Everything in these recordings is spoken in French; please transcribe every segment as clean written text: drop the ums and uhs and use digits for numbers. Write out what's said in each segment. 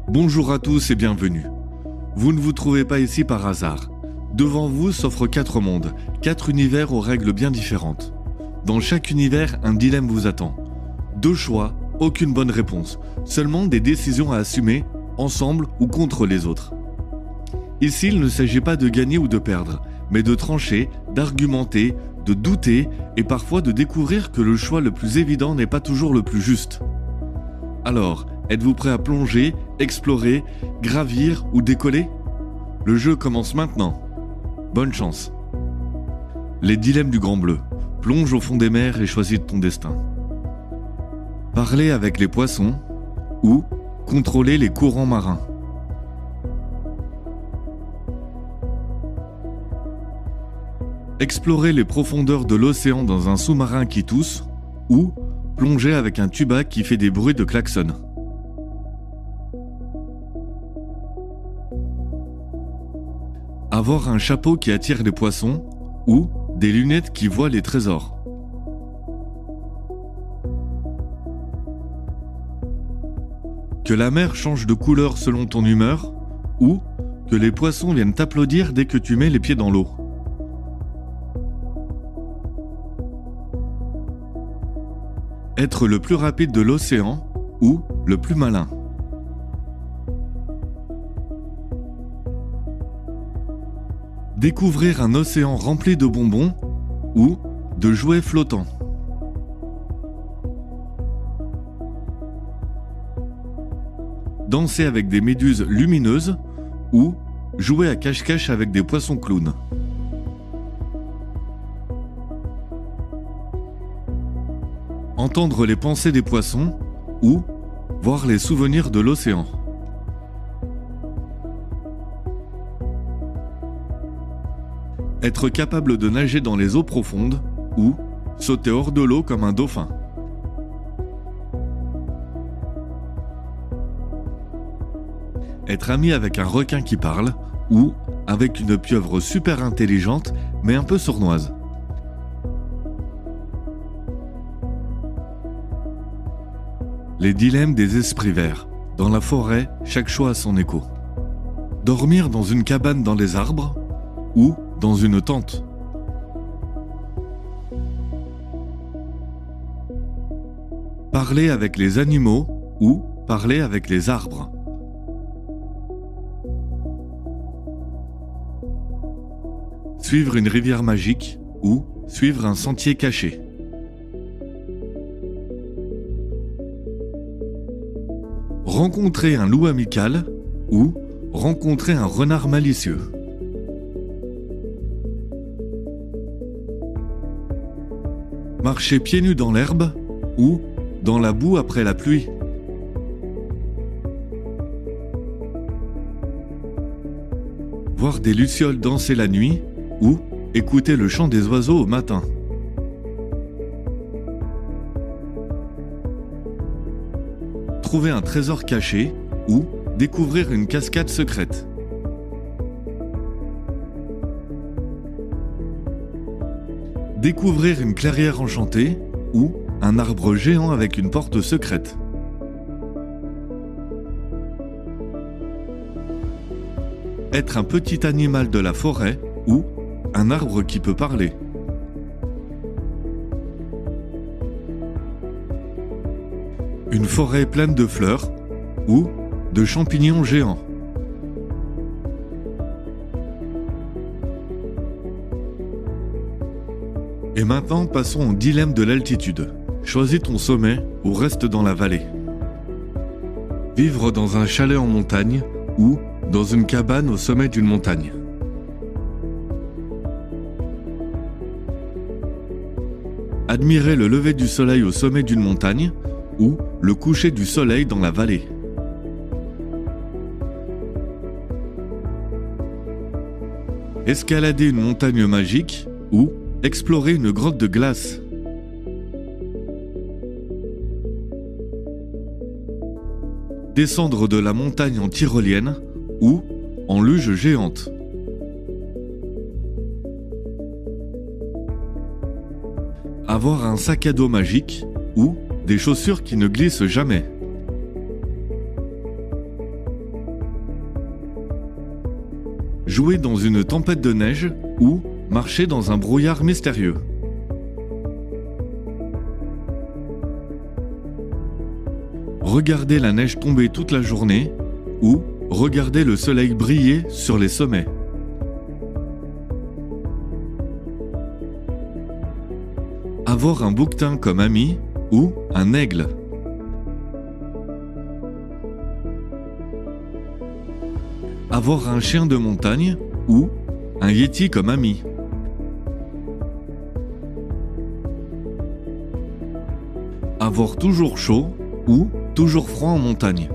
Bonjour à tous et bienvenue. Vous ne vous trouvez pas ici par hasard. Devant vous s'offrent 4 mondes, 4 univers aux règles bien différentes. Dans chaque univers, un dilemme vous attend. 2 choix, aucune bonne réponse, seulement des décisions à assumer, ensemble ou contre les autres. Ici, il ne s'agit pas de gagner ou de perdre, mais de trancher, d'argumenter, de douter et parfois de découvrir que le choix le plus évident n'est pas toujours le plus juste. Alors, êtes-vous prêt à plonger, explorer, gravir ou décoller ? Le jeu commence maintenant. Bonne chance. Les dilemmes du Grand Bleu. Plonge au fond des mers et choisis ton destin. Parler avec les poissons ou contrôler les courants marins. Explorer les profondeurs de l'océan dans un sous-marin qui tousse ou plonger avec un tuba qui fait des bruits de klaxon. Avoir un chapeau qui attire les poissons ou des lunettes qui voient les trésors. Que la mer change de couleur selon ton humeur ou que les poissons viennent t'applaudir dès que tu mets les pieds dans l'eau. Être le plus rapide de l'océan ou le plus malin. Découvrir un océan rempli de bonbons ou de jouets flottants. Danser avec des méduses lumineuses ou jouer à cache-cache avec des poissons clowns. Entendre les pensées des poissons ou voir les souvenirs de l'océan. Être capable de nager dans les eaux profondes ou sauter hors de l'eau comme un dauphin. Être ami avec un requin qui parle ou avec une pieuvre super intelligente mais un peu sournoise. Les dilemmes des esprits verts. Dans la forêt, chaque choix a son écho. Dormir dans une cabane dans les arbres ou dans une tente. Parler avec les animaux ou parler avec les arbres. Suivre une rivière magique ou suivre un sentier caché. Rencontrer un loup amical ou rencontrer un renard malicieux. Marcher pieds nus dans l'herbe ou dans la boue après la pluie. Voir des lucioles danser la nuit ou écouter le chant des oiseaux au matin. Trouver un trésor caché ou découvrir une cascade secrète. Découvrir une clairière enchantée ou un arbre géant avec une porte secrète. Être un petit animal de la forêt ou un arbre qui peut parler. Une forêt pleine de fleurs ou de champignons géants. Et maintenant, passons au dilemme de l'altitude. Choisis ton sommet ou reste dans la vallée. Vivre dans un chalet en montagne ou dans une cabane au sommet d'une montagne. Admirer le lever du soleil au sommet d'une montagne ou le coucher du soleil dans la vallée. Escalader une montagne magique ou explorer une grotte de glace. Descendre de la montagne en tyrolienne ou en luge géante. Avoir un sac à dos magique ou des chaussures qui ne glissent jamais. jouer dans une tempête de neige ou marcher dans un brouillard mystérieux. Regarder la neige tomber toute la journée ou regarder le soleil briller sur les sommets. Avoir un bouquetin comme ami ou un aigle. Avoir un chien de montagne ou un yéti comme ami. Avoir toujours chaud ou toujours froid en montagne.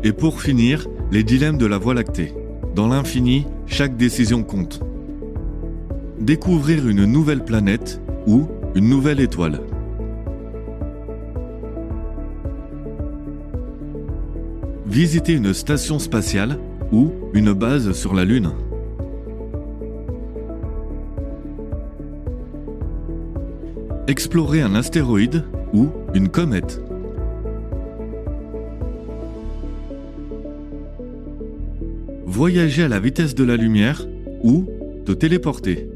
Et pour finir, les dilemmes de la Voie lactée. Dans l'infini, chaque décision compte. Découvrir une nouvelle planète ou une nouvelle étoile. Visiter une station spatiale ou une base sur la Lune. Explorer un astéroïde ou une comète. Voyager à la vitesse de la lumière ou te téléporter.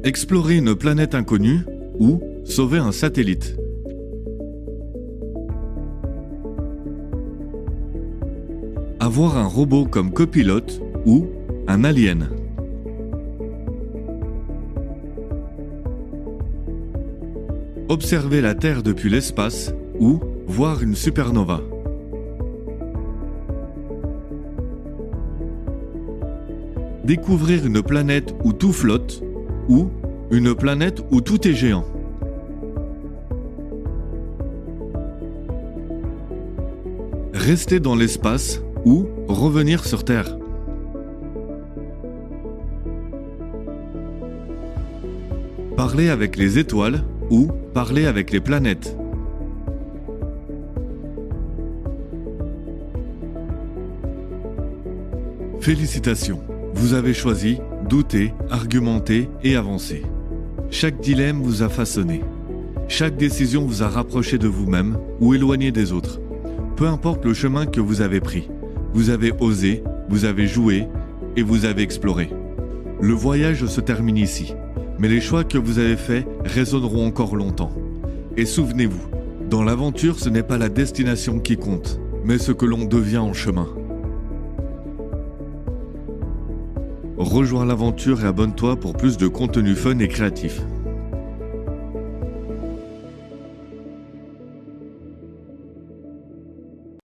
Explorer une planète inconnue ou sauver un satellite. Avoir un robot comme copilote ou un alien. Observer la Terre depuis l'espace ou voir une supernova. Découvrir une planète où tout flotte ou une planète où tout est géant. Rester dans l'espace ou revenir sur Terre. Parler avec les étoiles ou parler avec les planètes. Félicitations, vous avez choisi douter, argumenter et avancer. Chaque dilemme vous a façonné. Chaque décision vous a rapproché de vous-même ou éloigné des autres. Peu importe le chemin que vous avez pris, vous avez osé, vous avez joué et vous avez exploré. Le voyage se termine ici, mais les choix que vous avez faits résonneront encore longtemps. Et souvenez-vous, dans l'aventure, ce n'est pas la destination qui compte, mais ce que l'on devient en chemin. Rejoins l'aventure et abonne-toi pour plus de contenu fun et créatif.